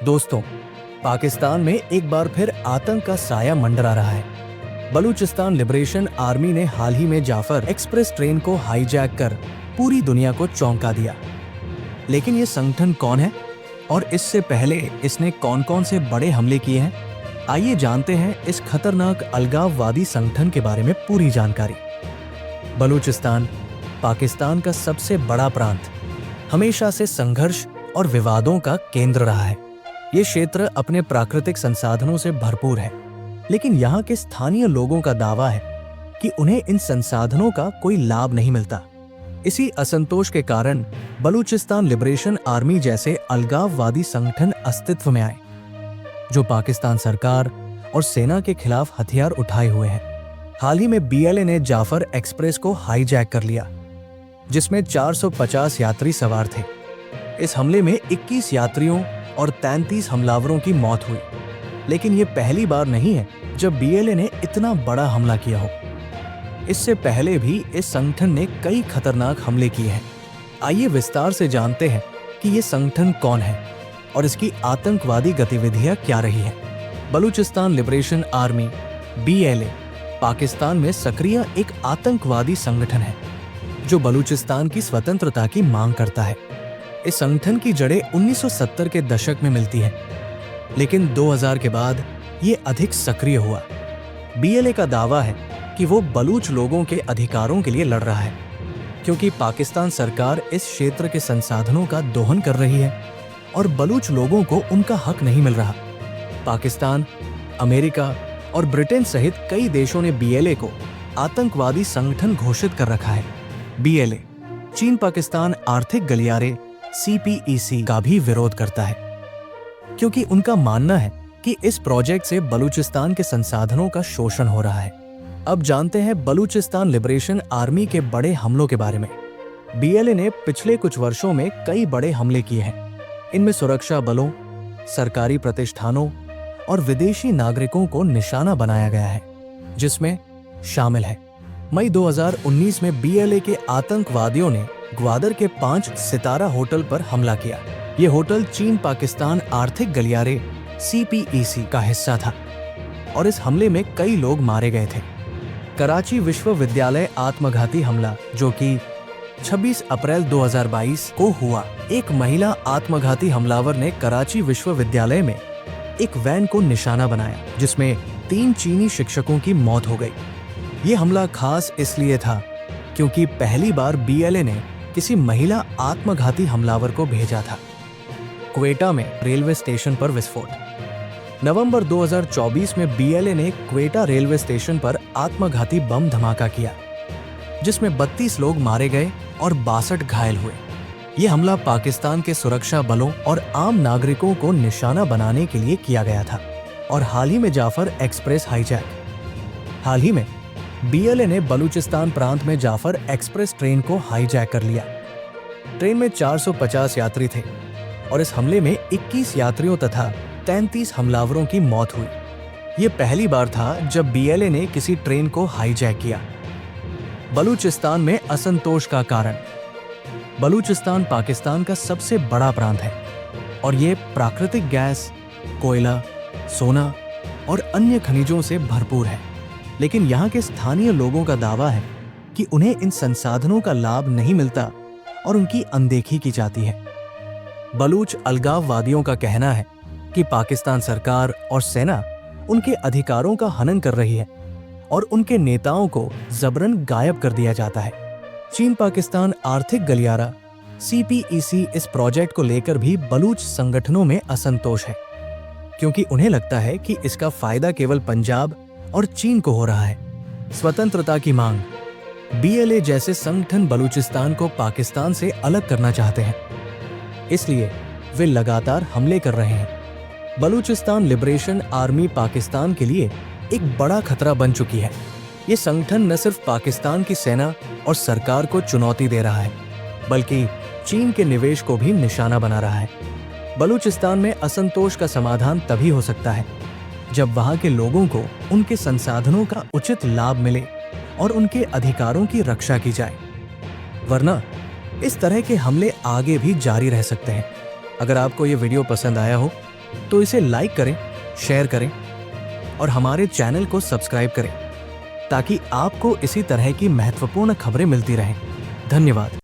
दोस्तों, पाकिस्तान में एक बार फिर आतंक का साया मंडरा रहा है। बलूचिस्तान लिबरेशन आर्मी ने हाल ही में जाफर एक्सप्रेस ट्रेन को हाईजैक कर पूरी दुनिया को चौंका दिया। लेकिन ये संगठन कौन है और इससे पहले इसने कौन कौन से बड़े हमले किए हैं? आइए जानते हैं इस खतरनाक अलगाववादी संगठन के बारे में पूरी जानकारी। बलूचिस्तान पाकिस्तान का सबसे बड़ा प्रांत हमेशा से संघर्ष और विवादों का केंद्र रहा है। ये क्षेत्र अपने प्राकृतिक संसाधनों से भरपूर है, लेकिन यहाँ के स्थानीय लोगों का दावा है कि उन्हें इन संसाधनों का कोई लाभ नहीं मिलता। इसी असंतोष के कारण बलूचिस्तान लिबरेशन आर्मी जैसे अलगाववादी संगठन अस्तित्व में आए, जो पाकिस्तान सरकार और सेना के खिलाफ हथियार उठाए हुए हैं। हाल ही में BLA ने जाफर एक्सप्रेस को हाईजैक कर लिया, जिसमें 450 यात्री सवार थे। इस हमले में 21 यात्रियों और 33 हमलावरों की मौत हुई। लेकिन ये पहली बार नहीं है जब BLA ने इतना बड़ा हमला किया हो। इससे पहले भी इस संगठन ने कई खतरनाक हमले किए हैं। आइए विस्तार से जानते हैं कि ये संगठन कौन है और इसकी आतंकवादी गतिविधियां क्या रही है। Balochistan liberation army BLA Pakistan में सक्रिय एक आतंकवादी संगठन है, जो बलूचिस्तान की स्वतंत्रता की मांग करता है। इस संगठन की जड़ें 1970 के दशक में मिलती हैं, लेकिन 2000 के बाद ये अधिक सक्रिय हुआ। BLA का दावा है कि वो बलूच लोगों के अधिकारों के लिए लड़ रहा है, क्योंकि पाकिस्तान सरकार इस क्षेत्र के संसाधनों का दोहन कर रही है और बलूच लोगों को उनका हक नहीं मिल रहा। पाकिस्तान, अमेरिका और ब्रिटेन सहित कई देशों ने BLA को आतंकवादी संगठन घोषित कर रखा है। BLA चीन पाकिस्तान आर्थिक गलियारे CPEC का भी विरोध करता है, क्योंकि उनका मानना है कि इस प्रोजेक्ट से बलूचिस्तान के संसाधनों का शोषण हो रहा है। अब जानते हैं बलूचिस्तान लिबरेशन आर्मी के बड़े हमलों के बारे में। BLA ने पिछले कुछ वर्षों में कई बड़े हमले किए हैं। इनमें सुरक्षा बलों, सरकारी प्रतिष्ठानों और विदेशी नागरिकों को निशाना बनाया गया है, जिसमें शामिल है मई 2019 में BLA के आतंकवादियों ने ग्वादर के 5 सितारा होटल पर हमला किया। ये होटल चीन पाकिस्तान आर्थिक गलियारे CPEC का हिस्सा था और इस हमले में कई लोग मारे गए थे। कराची विश्वविद्यालय आत्मघाती हमला, जो कि 26 अप्रैल 2022 को हुआ। एक महिला आत्मघाती हमलावर ने कराची विश्वविद्यालय में एक वैन को निशाना बनाया, जिसमें 3 चीनी शिक्षकों की मौत हो गई। ये हमला खास इसलिए था क्योंकि पहली बार BLA ने किसी महिला आत्मघाती हमलावर को भेजा था। क्वेटा में रेलवे स्टेशन पर विस्फोट। नवंबर 2024 में BLA ने क्वेटा रेलवे स्टेशन पर आत्मघाती बम धमाका किया, जिसमें 32 लोग मारे गए और 62 घायल हुए। ये हमला पाकिस्तान के सुरक्षा बलों और आम नागरिकों को निशाना बनाने के लिए किया गया था। और हाल ही में जाफर एक्सप्रेस हाईजैक। हाल ही में BLA ने बलूचिस्तान प्रांत में जाफर एक्सप्रेस ट्रेन को हाईजैक कर लिया। ट्रेन में 450 यात्री थे और इस हमले में 21 यात्रियों तथा 33 हमलावरों की मौत हुई। ये पहली बार था जब BLA ने किसी ट्रेन को हाईजैक किया। बलूचिस्तान में असंतोष का कारण। बलूचिस्तान पाकिस्तान का सबसे बड़ा प्रांत है और ये प्राकृतिक गैस, कोयला, सोना और अन्य खनिजों से भरपूर है। लेकिन यहाँ के स्थानीय लोगों का दावा है कि उन्हें इन संसाधनों का लाभ नहीं मिलता और उनकी अनदेखी की जाती है। बलूच अलगाववादियों का कहना है कि पाकिस्तान सरकार और सेना उनके अधिकारों का हनन कर रही है और उनके नेताओं को जबरन गायब कर दिया जाता है। चीन पाकिस्तान आर्थिक गलियारा CPEC इस प्रोजेक्ट को लेकर भी बलूच संगठनों में असंतोष है, क्योंकि उन्हें लगता है कि इसका फायदा केवल पंजाब और चीन को हो रहा है। स्वतंत्रता की मांग। BLA जैसे संगठन बलूचिस्तान को पाकिस्तान से अलग करना चाहते हैं, इसलिए वे लगातार हमले कर रहे हैं। बलूचिस्तान लिबरेशन आर्मी पाकिस्तान के लिए एक बड़ा खतरा बन चुकी है। ये संगठन न सिर्फ पाकिस्तान की सेना और सरकार को चुनौती दे रहा है, बल्कि चीन के निवेश को भी निशाना बना रहा है। बलूचिस्तान में असंतोष का समाधान तभी हो सकता है जब वहां के लोगों को उनके संसाधनों का उचित लाभ मिले और उनके अधिकारों की रक्षा की जाए, वरना इस तरह के हमले आगे भी जारी रह सकते हैं। अगर आपको ये वीडियो पसंद आया हो तो इसे लाइक करें, शेयर करें और हमारे चैनल को सब्सक्राइब करें ताकि आपको इसी तरह की महत्वपूर्ण खबरें मिलती रहें। धन्यवाद।